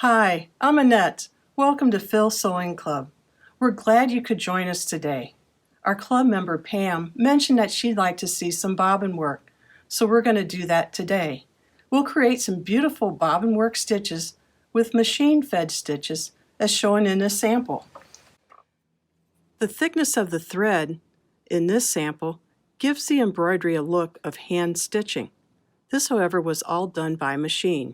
Hi, I'm Annette. Welcome to Phil's Sewing Club. We're glad you could join us today. Our club member Pam mentioned that she'd like to see some bobbin work, so we're going to do that today. We'll create some beautiful bobbin work stitches with machine-fed stitches as shown in this sample. The thickness of the thread in this sample gives the embroidery a look of hand stitching. This, however, was all done by machine.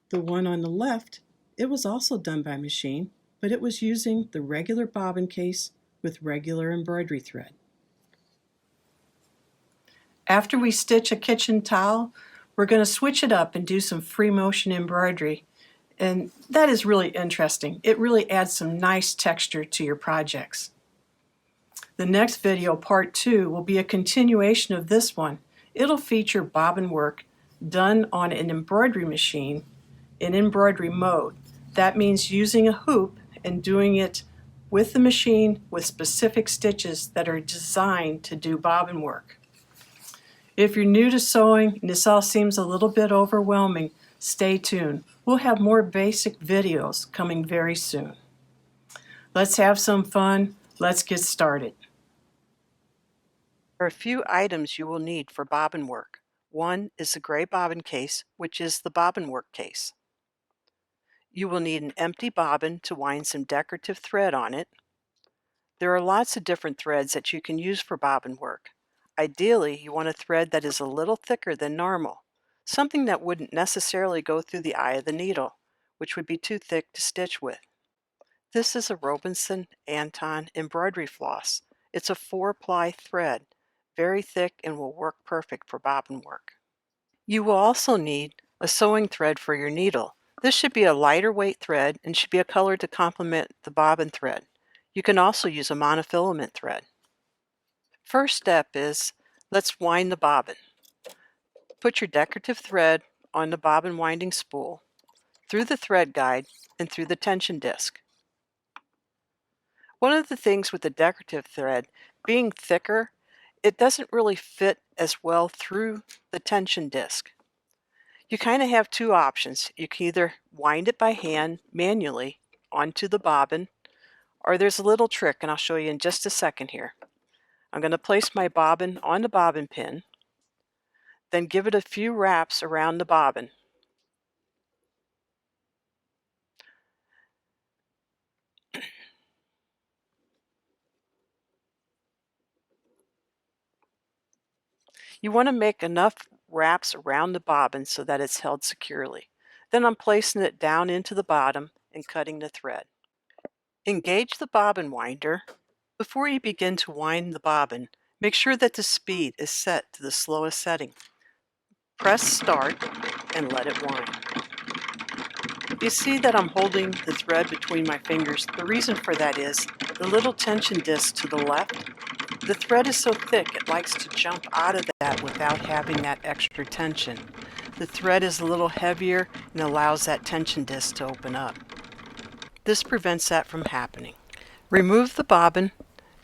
The one on the left, it was also done by machine, but it was using the regular bobbin case with regular embroidery thread. After we stitch a kitchen towel, we're going to switch it up and do some free motion embroidery. And that is really interesting. It really adds some nice texture to your projects. The next video, part 2, will be a continuation of this one. It'll feature bobbin work done on an embroidery machine in embroidery mode. That means using a hoop and doing it with the machine with specific stitches that are designed to do bobbin work. If you're new to sewing and this all seems a little bit overwhelming, stay tuned. We'll have more basic videos coming very soon. Let's have some fun. Let's get started. There are a few items you will need for bobbin work. One is the gray bobbin case, which is the bobbin work case. You will need an empty bobbin to wind some decorative thread on it. There are lots of different threads that you can use for bobbin work. Ideally, you want a thread that is a little thicker than normal, something that wouldn't necessarily go through the eye of the needle, which would be too thick to stitch with. This is a Robinson Anton embroidery floss. It's a 4-ply thread, very thick and will work perfect for bobbin work. You will also need a sewing thread for your needle. This should be a lighter weight thread and should be a color to complement the bobbin thread. You can also use a monofilament thread. First step is, let's wind the bobbin. Put your decorative thread on the bobbin winding spool, through the thread guide, and through the tension disc. One of the things with the decorative thread, being thicker, it doesn't really fit as well through the tension disc. You kind of have two options. You can either wind it by hand manually onto the bobbin, or there's a little trick, and I'll show you in just a second here. I'm going to place my bobbin on the bobbin pin, then give it a few wraps around the bobbin. You want to make enough wraps around the bobbin so that it's held securely. Then I'm placing it down into the bottom and cutting the thread. Engage the bobbin winder. Before you begin to wind the bobbin, make sure that the speed is set to the slowest setting. Press start and let it wind. You see that I'm holding the thread between my fingers. The reason for that is the little tension disc to the left. The thread is so thick it likes to jump out of that without having that extra tension. The thread is a little heavier and allows that tension disc to open up. This prevents that from happening. Remove the bobbin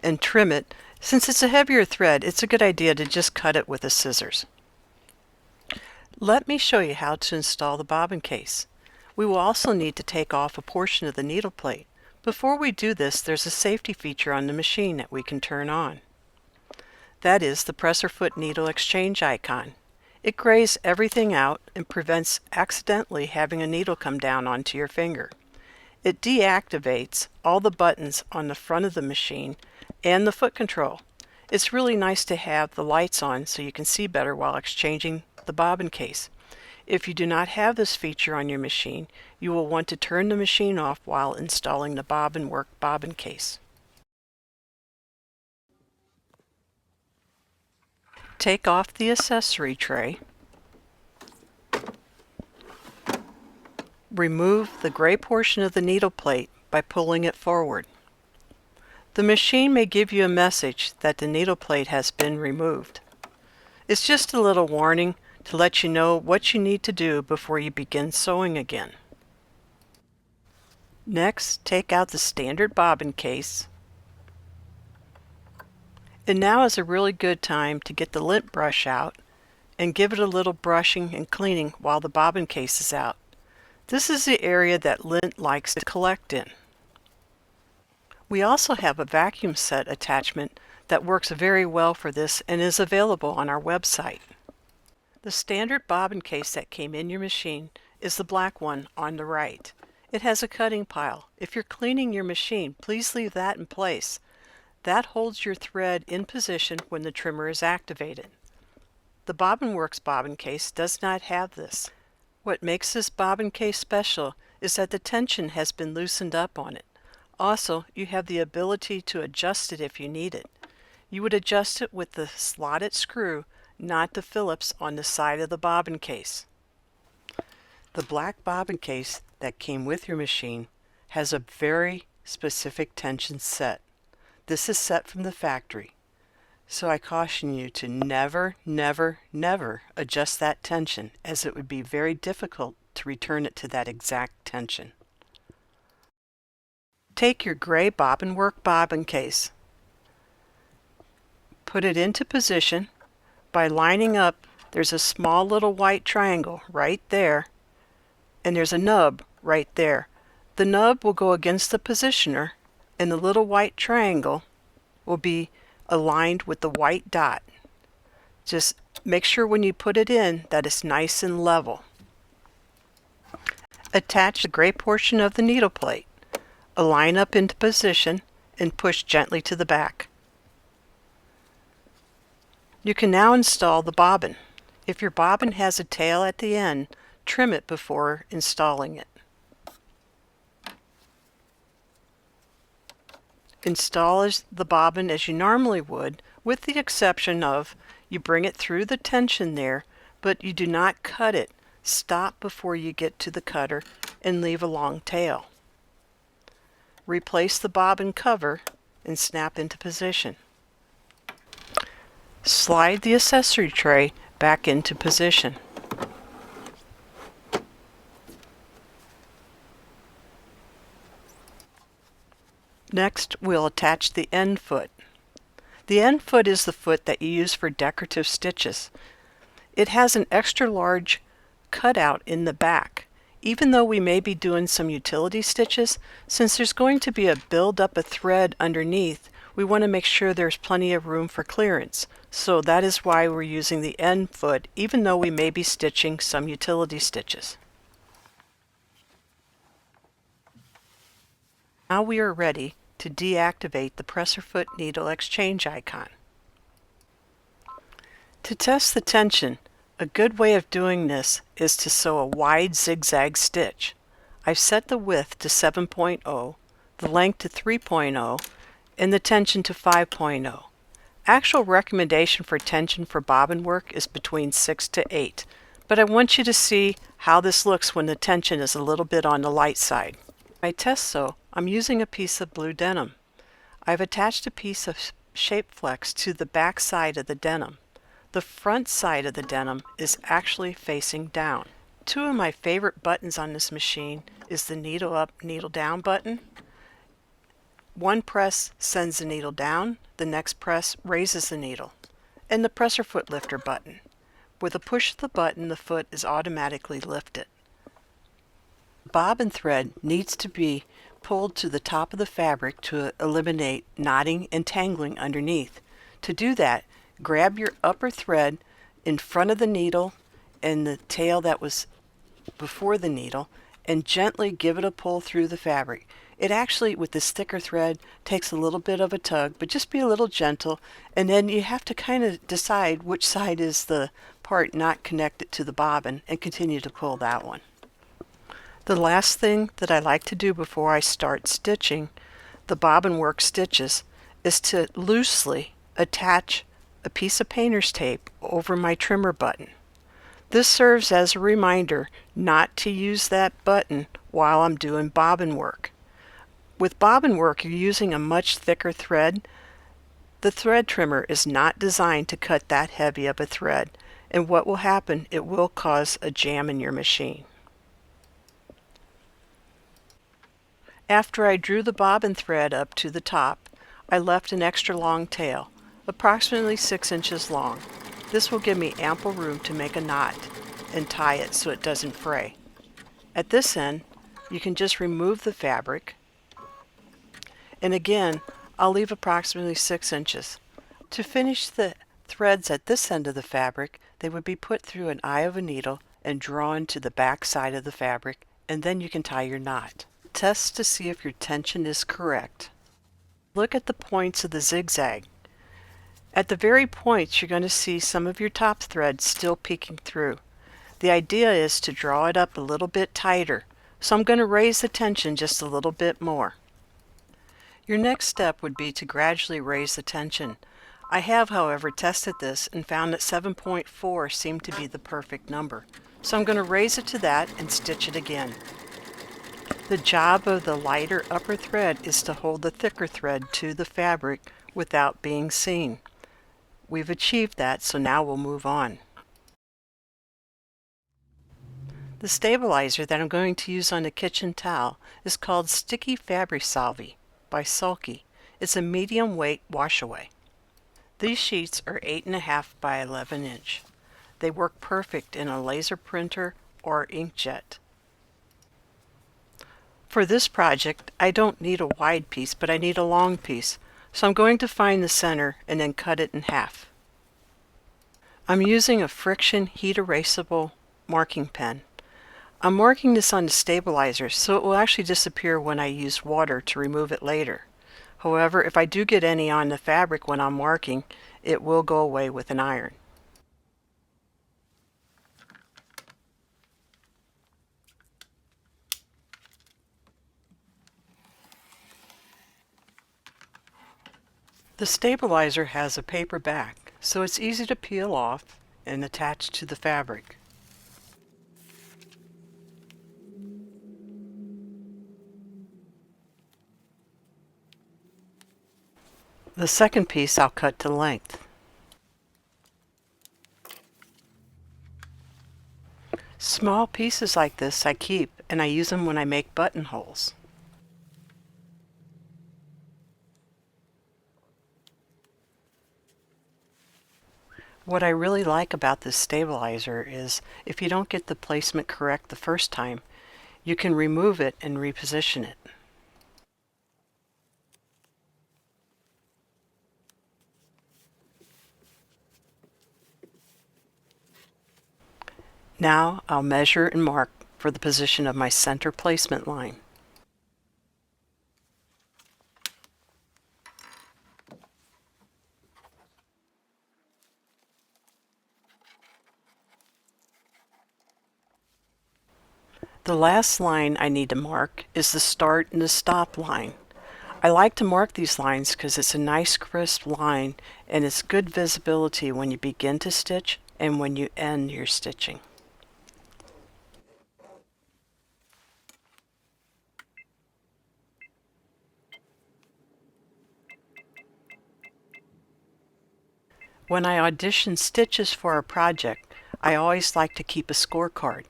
and trim it. Since it's a heavier thread, it's a good idea to just cut it with the scissors. Let me show you how to install the bobbin case. We will also need to take off a portion of the needle plate. Before we do this, there's a safety feature on the machine that we can turn on. That is the presser foot needle exchange icon. It grays everything out and prevents accidentally having a needle come down onto your finger. It deactivates all the buttons on the front of the machine and the foot control. It's really nice to have the lights on so you can see better while exchanging the bobbin case. If you do not have this feature on your machine, you will want to turn the machine off while installing the bobbin work bobbin case. Take off the accessory tray. Remove the gray portion of the needle plate by pulling it forward. The machine may give you a message that the needle plate has been removed. It's just a little warning to let you know what you need to do before you begin sewing again. Next, take out the standard bobbin case. And now is a really good time to get the lint brush out and give it a little brushing and cleaning while the bobbin case is out. This is the area that lint likes to collect in. We also have a vacuum set attachment that works very well for this and is available on our website. The standard bobbin case that came in your machine is the black one on the right. It has a cutting pile. If you're cleaning your machine, please leave that in place. That holds your thread in position when the trimmer is activated. The Bobbin Works bobbin case does not have this. What makes this bobbin case special is that the tension has been loosened up on it. Also, you have the ability to adjust it if you need it. You would adjust it with the slotted screw, not the Phillips on the side of the bobbin case. The black bobbin case that came with your machine has a very specific tension set. This is set from the factory. So I caution you to never, never, never adjust that tension, as it would be very difficult to return it to that exact tension. Take your gray Bobbin Work bobbin case. Put it into position by lining up. There's a small little white triangle right there, and there's a nub right there. The nub will go against the positioner, and the little white triangle will be aligned with the white dot. Just make sure when you put it in that it's nice and level. Attach the gray portion of the needle plate. Align up into position and push gently to the back. You can now install the bobbin. If your bobbin has a tail at the end, trim it before installing it. Install the bobbin as you normally would, with the exception of you bring it through the tension there, but you do not cut it. Stop before you get to the cutter and leave a long tail. Replace the bobbin cover and snap into position. Slide the accessory tray back into position. Next, we'll attach the end foot. The end foot is the foot that you use for decorative stitches. It has an extra large cutout in the back. Even though we may be doing some utility stitches, since there's going to be a build-up of thread underneath, we want to make sure there's plenty of room for clearance. So that is why we're using the end foot, even though we may be stitching some utility stitches. Now we are ready to deactivate the presser foot needle exchange icon. To test the tension, a good way of doing this is to sew a wide zigzag stitch. I've set the width to 7.0, the length to 3.0, and the tension to 5.0. Actual recommendation for tension for bobbin work is between 6 to 8, but I want you to see how this looks when the tension is a little bit on the light side. My test sew, I'm using a piece of blue denim. I've attached a piece of shape flex to the back side of the denim. The front side of the denim is actually facing down. Two of my favorite buttons on this machine is the needle up, needle down button. One press sends the needle down, the next press raises the needle. And the presser foot lifter button. With a push of the button, the foot is automatically lifted. Bobbin thread needs to be pulled to the top of the fabric to eliminate knotting and tangling underneath. To do that, grab your upper thread in front of the needle and the tail that was before the needle and gently give it a pull through the fabric. It actually, with this thicker thread, takes a little bit of a tug, but just be a little gentle, and then you have to kind of decide which side is the part not connected to the bobbin and continue to pull that one. The last thing that I like to do before I start stitching the bobbin work stitches is to loosely attach a piece of painter's tape over my trimmer button. This serves as a reminder not to use that button while I'm doing bobbin work. With bobbin work, you're using a much thicker thread. The thread trimmer is not designed to cut that heavy of a thread, and what will happen, it will cause a jam in your machine. After I drew the bobbin thread up to the top, I left an extra long tail, approximately 6 inches long. This will give me ample room to make a knot and tie it so it doesn't fray. At this end, you can just remove the fabric, and again, I'll leave approximately 6 inches. To finish the threads at this end of the fabric, they would be put through an eye of a needle and drawn to the back side of the fabric, and then you can tie your knot. Test to see if your tension is correct. Look at the points of the zigzag. At the very points, you're going to see some of your top thread still peeking through. The idea is to draw it up a little bit tighter, so I'm going to raise the tension just a little bit more. Your next step would be to gradually raise the tension. I have, however, tested this and found that 7.4 seemed to be the perfect number. So I'm going to raise it to that and stitch it again. The job of the lighter upper thread is to hold the thicker thread to the fabric without being seen. We've achieved that, so now we'll move on. The stabilizer that I'm going to use on the kitchen towel is called Sticky Fabri-Salvi by Sulky. It's a medium weight wash away. These sheets are 8.5 by 11 inch. They work perfect in a laser printer or inkjet. For this project, I don't need a wide piece, but I need a long piece, so I'm going to find the center and then cut it in half. I'm using a friction heat erasable marking pen. I'm marking this on the stabilizer, so it will actually disappear when I use water to remove it later. However, if I do get any on the fabric when I'm marking, it will go away with an iron. The stabilizer has a paper back, so it's easy to peel off and attach to the fabric. The second piece I'll cut to length. Small pieces like this I keep, and I use them when I make buttonholes. What I really like about this stabilizer is if you don't get the placement correct the first time, you can remove it and reposition it. Now I'll measure and mark for the position of my center placement line. The last line I need to mark is the start and the stop line. I like to mark these lines because it's a nice crisp line and it's good visibility when you begin to stitch and when you end your stitching. When I audition stitches for a project, I always like to keep a scorecard.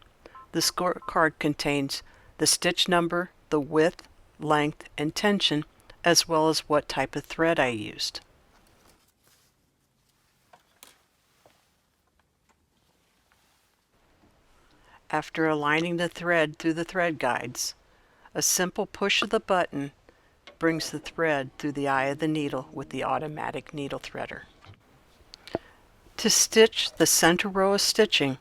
The scorecard contains the stitch number, the width, length, and tension, as well as what type of thread I used. After aligning the thread through the thread guides, a simple push of the button brings the thread through the eye of the needle with the automatic needle threader. To stitch the center row of stitching,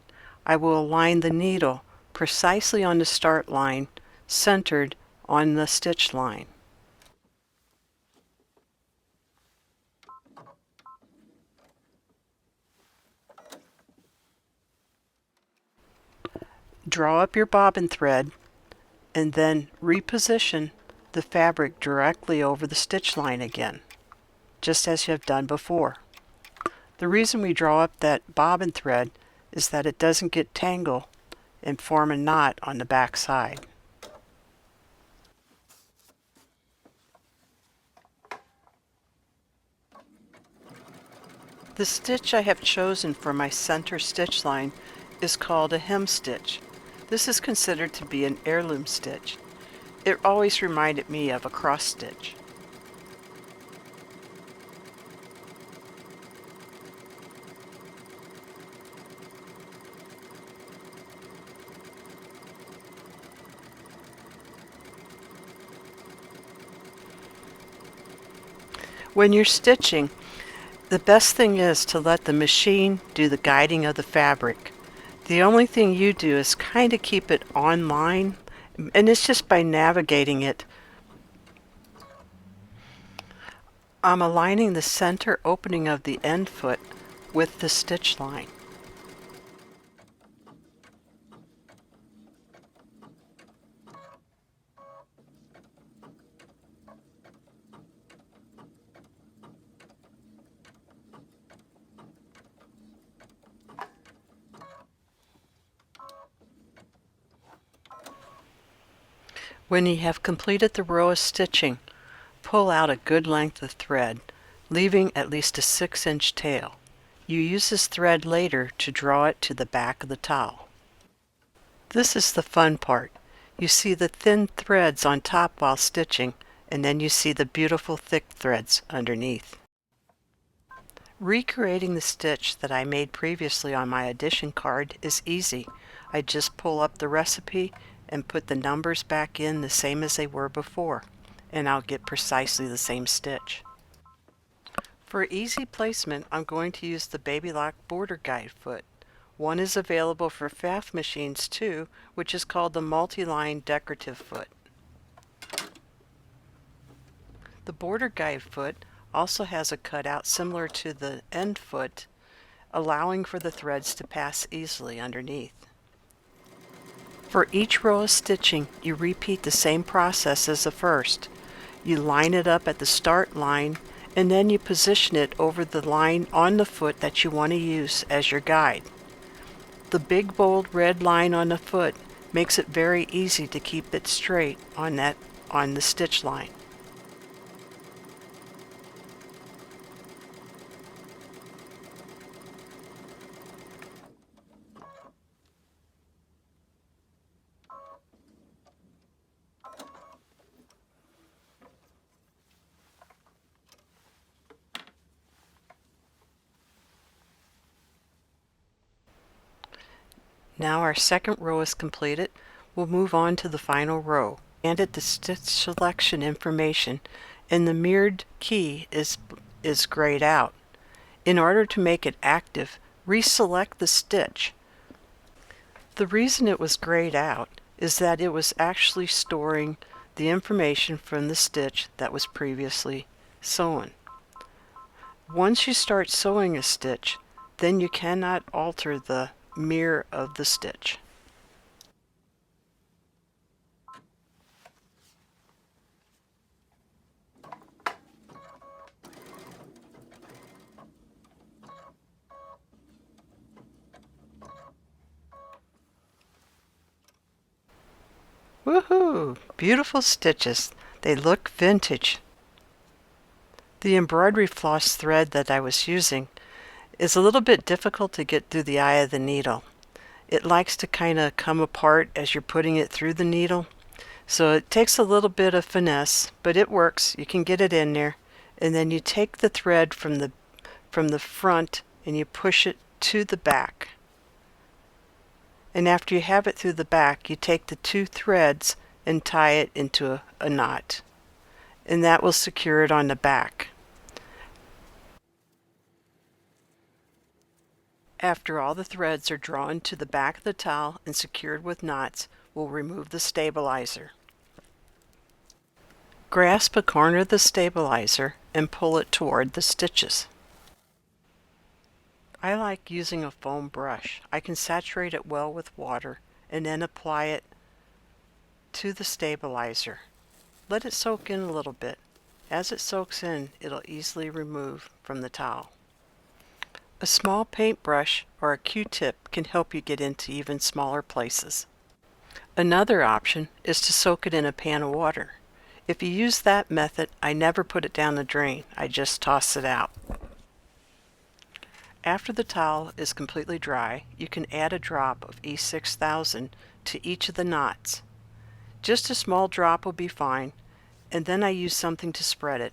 I will align the needle precisely on the start line, centered on the stitch line. Draw up your bobbin thread and then reposition the fabric directly over the stitch line again, just as you have done before. The reason we draw up that bobbin thread is that it doesn't get tangled and form a knot on the back side. The stitch I have chosen for my center stitch line is called a hem stitch. This is considered to be an heirloom stitch. It always reminded me of a cross stitch. When you're stitching, the best thing is to let the machine do the guiding of the fabric. The only thing you do is kind of keep it online, and it's just by navigating it. I'm aligning the center opening of the end foot with the stitch line. When you have completed the row of stitching, pull out a good length of thread, leaving at least a 6-inch tail. You use this thread later to draw it to the back of the towel. This is the fun part. You see the thin threads on top while stitching, and then you see the beautiful thick threads underneath. Recreating the stitch that I made previously on my addition card is easy. I just pull up the recipe and put the numbers back in the same as they were before, and I'll get precisely the same stitch. For easy placement, I'm going to use the Babylock border guide foot. One is available for FAF machines too, which is called the multi-line decorative foot. The border guide foot also has a cutout similar to the end foot, allowing for the threads to pass easily underneath. For each row of stitching, you repeat the same process as the first. You line it up at the start line, and then you position it over the line on the foot that you want to use as your guide. The big bold red line on the foot makes it very easy to keep it straight on the stitch line. Now our second row is completed. We'll move on to the final row. And at the stitch selection information, and the mirrored key is grayed out. In order to make it active, reselect the stitch. The reason it was grayed out is that it was actually storing the information from the stitch that was previously sewn. Once you start sewing a stitch, then you cannot alter the mirror of the stitch. Woohoo! Beautiful stitches. They look vintage. The embroidery floss thread that I was using is a little bit difficult to get through the eye of the needle. It likes to kind of come apart as you're putting it through the needle. So it takes a little bit of finesse, but it works. You can get it in there. And then you take the thread from the front and you push it to the back. And after you have it through the back, you take the two threads and tie it into a knot. And that will secure it on the back. After all the threads are drawn to the back of the towel and secured with knots, we'll remove the stabilizer. Grasp a corner of the stabilizer and pull it toward the stitches. I like using a foam brush. I can saturate it well with water and then apply it to the stabilizer. Let it soak in a little bit. As it soaks in, it'll easily remove from the towel. A small paintbrush or a Q-tip can help you get into even smaller places. Another option is to soak it in a pan of water. If you use that method, I never put it down the drain. I just toss it out. After the towel is completely dry, you can add a drop of E6000 to each of the knots. Just a small drop will be fine, and then I use something to spread it.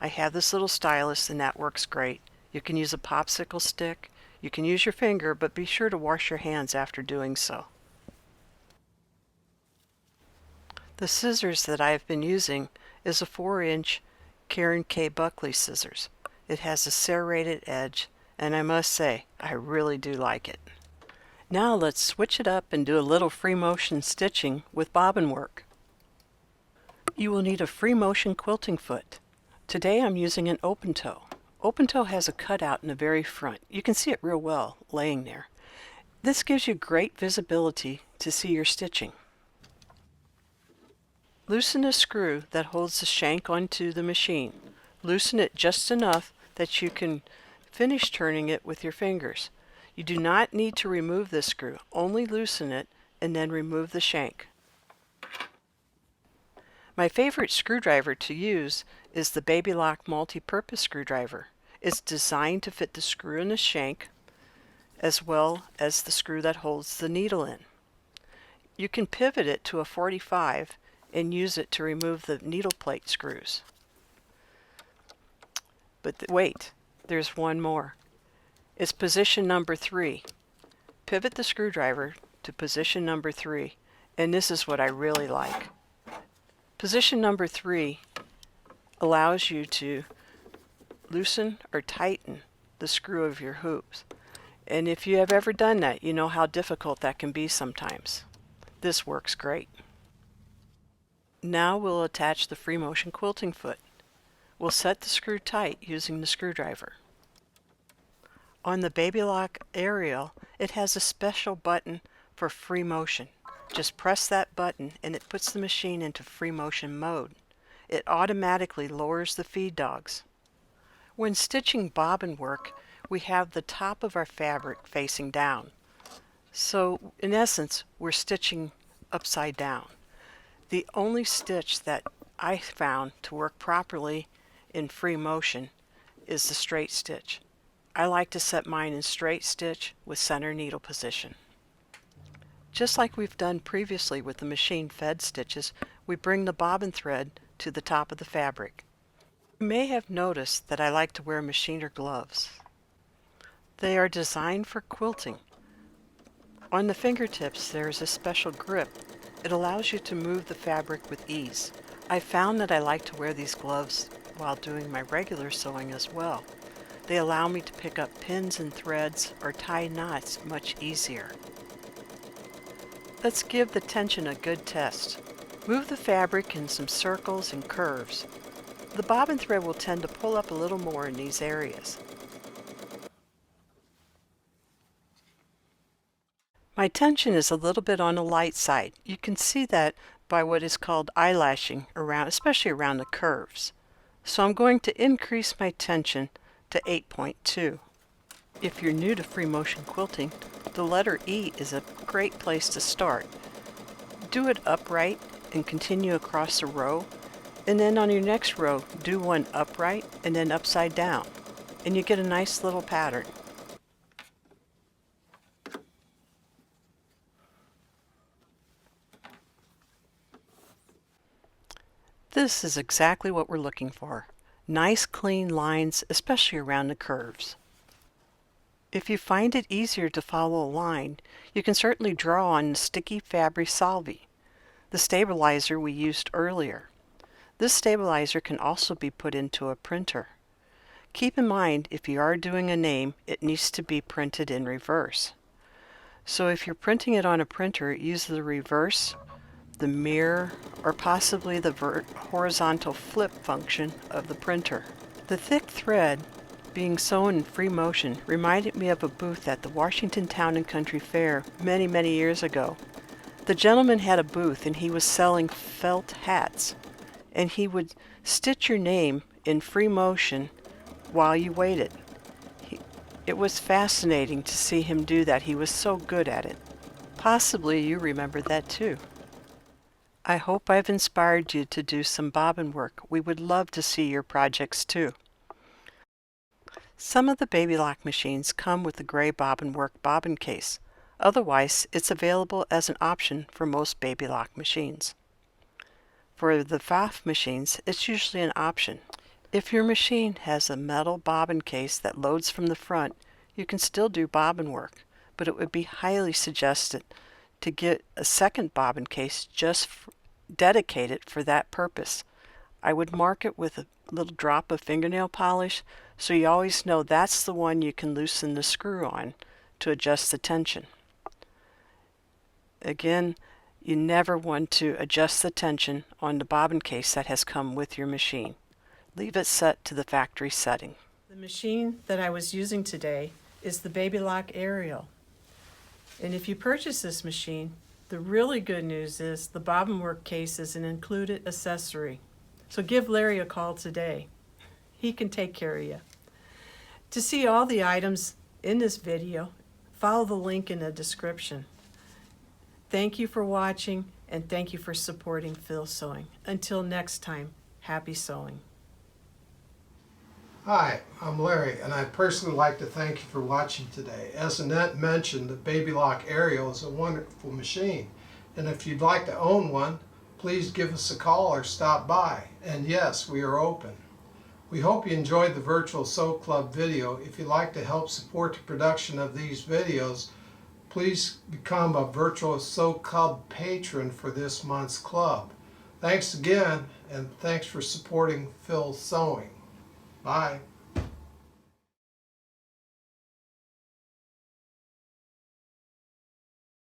I have this little stylus and that works great. You can use a popsicle stick, you can use your finger, but be sure to wash your hands after doing so. The scissors that I have been using is a 4-inch Karen K. Buckley scissors. It has a serrated edge, and I must say, I really do like it. Now let's switch it up and do a little free motion stitching with bobbin work. You will need a free motion quilting foot. Today I'm using an open toe. Open toe has a cutout in the very front. You can see it real well laying there. This gives you great visibility to see your stitching. Loosen the screw that holds the shank onto the machine. Loosen it just enough that you can finish turning it with your fingers. You do not need to remove this screw, only loosen it and then remove the shank. My favorite screwdriver to use is the Babylock multi-purpose screwdriver. It's designed to fit the screw in the shank as well as the screw that holds the needle in. You can pivot it to a 45 and use it to remove the needle plate screws. But wait, there's one more. It's position number 3. Pivot the screwdriver to position number 3, and this is what I really like. Position number 3 allows you to loosen or tighten the screw of your hoops. And if you have ever done that, you know how difficult that can be sometimes. This works great. Now we'll attach the free motion quilting foot. We'll set the screw tight using the screwdriver. On the Babylock aerial, it has a special button for free motion. Just press that button and it puts the machine into free motion mode. It automatically lowers the feed dogs. When stitching bobbin work, we have the top of our fabric facing down. So in essence, we're stitching upside down. The only stitch that I found to work properly in free motion is the straight stitch. I like to set mine in straight stitch with center needle position. Just like we've done previously with the machine fed stitches, we bring the bobbin thread to the top of the fabric. You may have noticed that I like to wear machiner gloves. They are designed for quilting. On the fingertips there is a special grip. It allows you to move the fabric with ease. I found that I like to wear these gloves while doing my regular sewing as well. They allow me to pick up pins and threads or tie knots much easier. Let's give the tension a good test. Move the fabric in some circles and curves. The bobbin thread will tend to pull up a little more in these areas. My tension is a little bit on the light side. You can see that by what is called eyelashing around, especially around the curves. So I'm going to increase my tension to 8.2. If you're new to free motion quilting, the letter E is a great place to start. Do it upright and continue across the row, and then on your next row do one upright and then upside down, and you get a nice little pattern. This is exactly what we're looking for. Nice clean lines, especially around the curves. If you find it easier to follow a line, you can certainly draw on the sticky Fabri Salvi, the stabilizer we used earlier. This stabilizer can also be put into a printer. Keep in mind, if you are doing a name, it needs to be printed in reverse. So if you're printing it on a printer, use the reverse, the mirror, or possibly the horizontal flip function of the printer. The thick thread being sewn in free motion reminded me of a booth at the Washington Town and Country Fair many years ago. The gentleman had a booth and he was selling felt hats, and he would stitch your name in free motion while you waited. It was fascinating to see him do that. He was so good at it. Possibly you remember that too. I hope I've inspired you to do some bobbin work. We would love to see your projects too. Some of the Babylock machines come with the gray bobbin work bobbin case. Otherwise, it's available as an option for most Babylock machines. For the FAF machines, it's usually an option. If your machine has a metal bobbin case that loads from the front, you can still do bobbin work, but it would be highly suggested to get a second bobbin case just dedicated for that purpose. I would mark it with a little drop of fingernail polish so you always know that's the one you can loosen the screw on to adjust the tension. Again, you never want to adjust the tension on the bobbin case that has come with your machine. Leave it set to the factory setting. The machine that I was using today is the Babylock Aerial. And if you purchase this machine, the really good news is the bobbin work case is an included accessory. So give Larry a call today. He can take care of you. To see all the items in this video, follow the link in the description. Thank you for watching, and thank you for supporting Phil Sewing. Until next time, happy sewing. Hi, I'm Larry, and I'd personally like to thank you for watching today. As Annette mentioned, the Babylock Aerial is a wonderful machine, and if you'd like to own one, please give us a call or stop by. And yes, we are open. We hope you enjoyed the Virtual Sew Club video. If you'd like to help support the production of these videos, please become a Virtual Sew Club patron for this month's club. Thanks again, and thanks for supporting Phil Sewing. Bye.